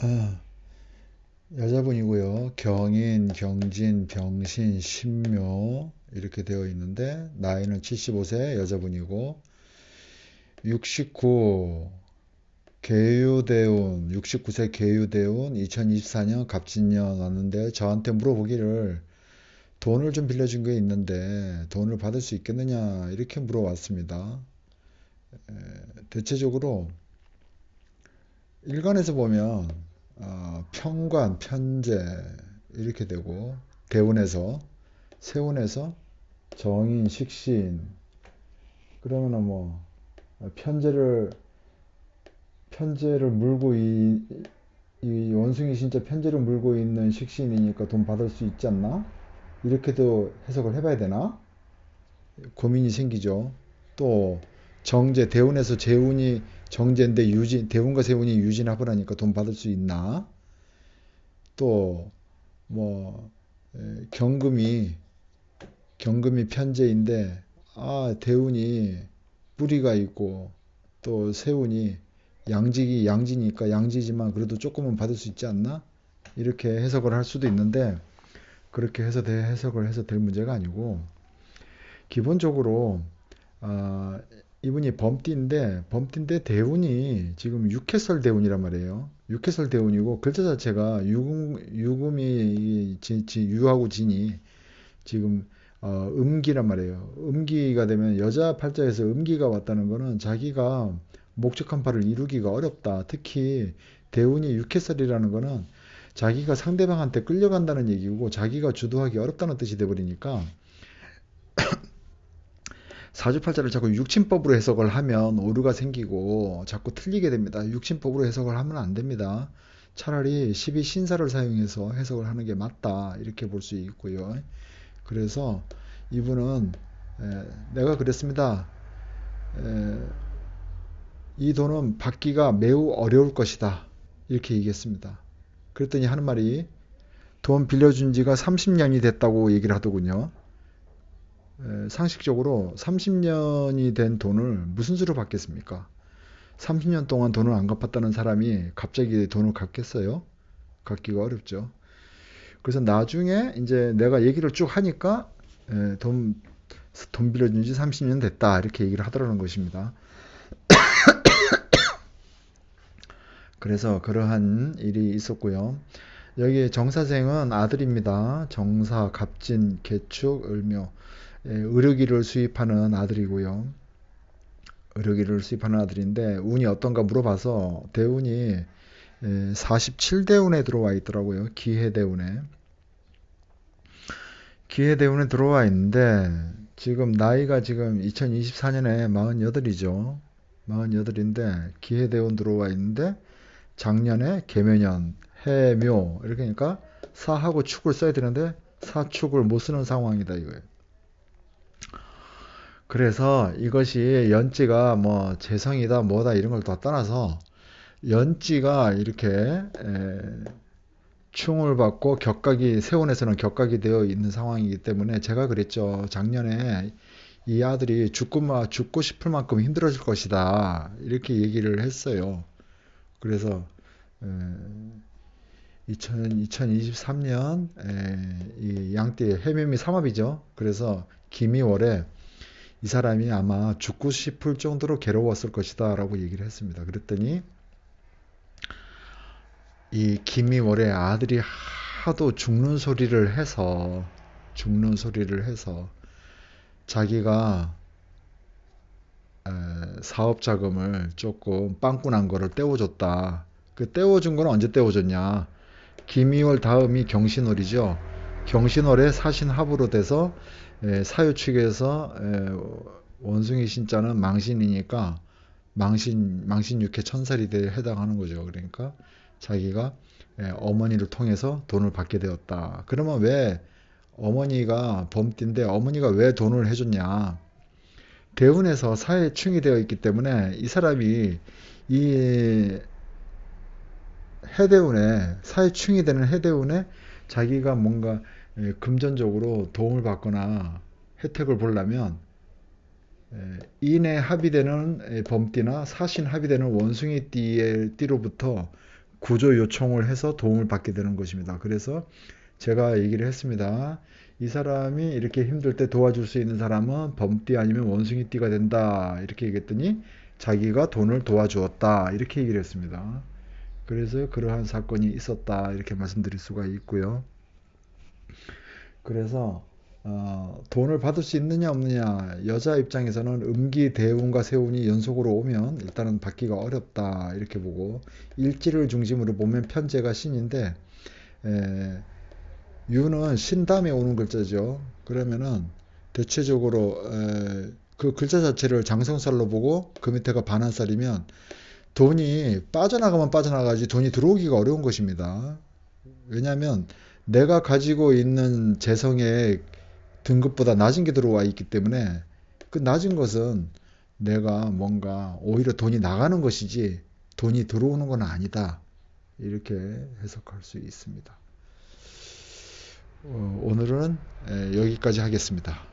아, 여자분이고요. 경인, 경진, 병신, 신묘 이렇게 되어 있는데 나이는 75세 여자분이고 69 계유대운 69세 계유대운 2024년 갑진년 왔는데 저한테 물어보기를 돈을 좀 빌려준 게 있는데 돈을 받을 수 있겠느냐 이렇게 물어왔습니다. 대체적으로 일간에서 보면 편관, 편재 이렇게 되고 대운에서 세운에서 정인, 식신 그러면은 뭐 편재를 물고 이 원숭이 진짜 편재를 물고 있는 식신이니까 돈 받을 수 있지 않나? 이렇게도 해석을 해봐야 되나? 고민이 생기죠. 또 정제 대운에서 재운이 정제인데 유진 대운과 세운이 유진합을 하니까 돈 받을 수 있나? 또 뭐 경금이 편재인데 대운이 뿌리가 있고 또 세운이 양직이 양지니까 양지지만 그래도 조금은 받을 수 있지 않나? 이렇게 해석을 할 수도 있는데 그렇게 해서 해석을 해서 될 문제가 아니고 기본적으로 아, 이분이 범띠인데 대운이 지금 육해설 대운이란 말이에요. 육해설 대운이고 글자 자체가 유금이 유하고 진이 지금 음기란 말이에요. 음기가 되면 여자 팔자에서 음기가 왔다는 거는 자기가 목적한 바를 이루기가 어렵다. 특히 대운이 육해설이라는 거는 자기가 상대방한테 끌려간다는 얘기고 자기가 주도하기 어렵다는 뜻이 돼버리니까 사주팔자를 자꾸 육친법으로 해석을 하면 오류가 생기고 자꾸 틀리게 됩니다. 육친법으로 해석을 하면 안 됩니다. 차라리 12신사를 사용해서 해석을 하는 게 맞다. 이렇게 볼 수 있고요. 그래서 이분은 내가 그랬습니다. 에, 이 돈은 받기가 매우 어려울 것이다. 이렇게 얘기했습니다. 그랬더니 하는 말이 돈 빌려준 지가 30년이 됐다고 얘기를 하더군요. 상식적으로 30년이 된 돈을 무슨 수로 받겠습니까? 30년 동안 돈을 안 갚았다는 사람이 갑자기 돈을 갚겠어요? 갚기가 어렵죠. 그래서 나중에 이제 내가 얘기를 쭉 하니까 돈 빌려준 지 30년 됐다. 이렇게 얘기를 하더라는 것입니다. 그래서 그러한 일이 있었고요. 여기 정사생은 아들입니다. 정사, 갑진, 개축, 을묘. 의료기를 수입하는 아들이고요. 의료기를 수입하는 아들인데 운이 어떤가 물어봐서 대운이 47대운에 들어와 있더라고요. 기해대운에. 기해대운에 들어와 있는데 지금 나이가 지금 2024년에 48이죠. 48인데 기해대운 들어와 있는데 작년에 개묘년, 해묘 이렇게 하니까 사하고 축을 써야 되는데 사축을 못 쓰는 상황이다 이거예요. 그래서 이것이 연지가 뭐 재성이다 뭐다 이런 걸 다 떠나서 연지가 이렇게 충을 받고 격각이 세운에서는 격각이 되어 있는 상황이기 때문에 제가 그랬죠. 작년에 이 아들이 죽고 싶을 만큼 힘들어질 것이다. 이렇게 얘기를 했어요. 그래서 2023년 이 양띠 해묘미 삼합이죠. 그래서 기미월에 이 사람이 아마 죽고 싶을 정도로 괴로웠을 것이다 라고 얘기를 했습니다. 그랬더니 이 김이월의 아들이 하도 죽는 소리를 해서 자기가 사업 자금을 조금 빵꾸난 거를 떼어줬다. 그 떼어준 건 언제 떼어줬냐? 김이월 다음이 경신월이죠. 경신월에 사신합으로 돼서 사유 측에서 원숭이 신자는 망신이니까 망신 육회 천살이 해당하는 거죠. 그러니까 자기가 어머니를 통해서 돈을 받게 되었다. 그러면 왜 어머니가 범띠인데 어머니가 왜 돈을 해줬냐? 대운에서 사회충이 되어 있기 때문에 이 사람이 이 해대운에 사회충이 되는 해대운에 자기가 뭔가 금전적으로 도움을 받거나 혜택을 보려면 인에 합의되는 범띠나 사신 합의되는 원숭이 띠로부터 구조 요청을 해서 도움을 받게 되는 것입니다. 그래서 제가 얘기를 했습니다. 이 사람이 이렇게 힘들 때 도와줄 수 있는 사람은 범띠 아니면 원숭이띠가 된다. 이렇게 얘기했더니 자기가 돈을 도와주었다. 이렇게 얘기를 했습니다. 그래서 그러한 사건이 있었다. 이렇게 말씀드릴 수가 있고요. 그래서 돈을 받을 수 있느냐 없느냐, 여자 입장에서는 음기 대운과 세운이 연속으로 오면 일단은 받기가 어렵다 이렇게 보고, 일지를 중심으로 보면 편제가 신인데 유는 신 다음에 오는 글자죠. 그러면은 대체적으로 그 글자 자체를 장성살로 보고 그 밑에가 반한살이면 돈이 빠져나가면 빠져나가지 돈이 들어오기가 어려운 것입니다. 왜냐하면 내가 가지고 있는 재성의 등급보다 낮은 게 들어와 있기 때문에, 그 낮은 것은 내가 뭔가 오히려 돈이 나가는 것이지 돈이 들어오는 건 아니다. 이렇게 해석할 수 있습니다. 오늘은 여기까지 하겠습니다.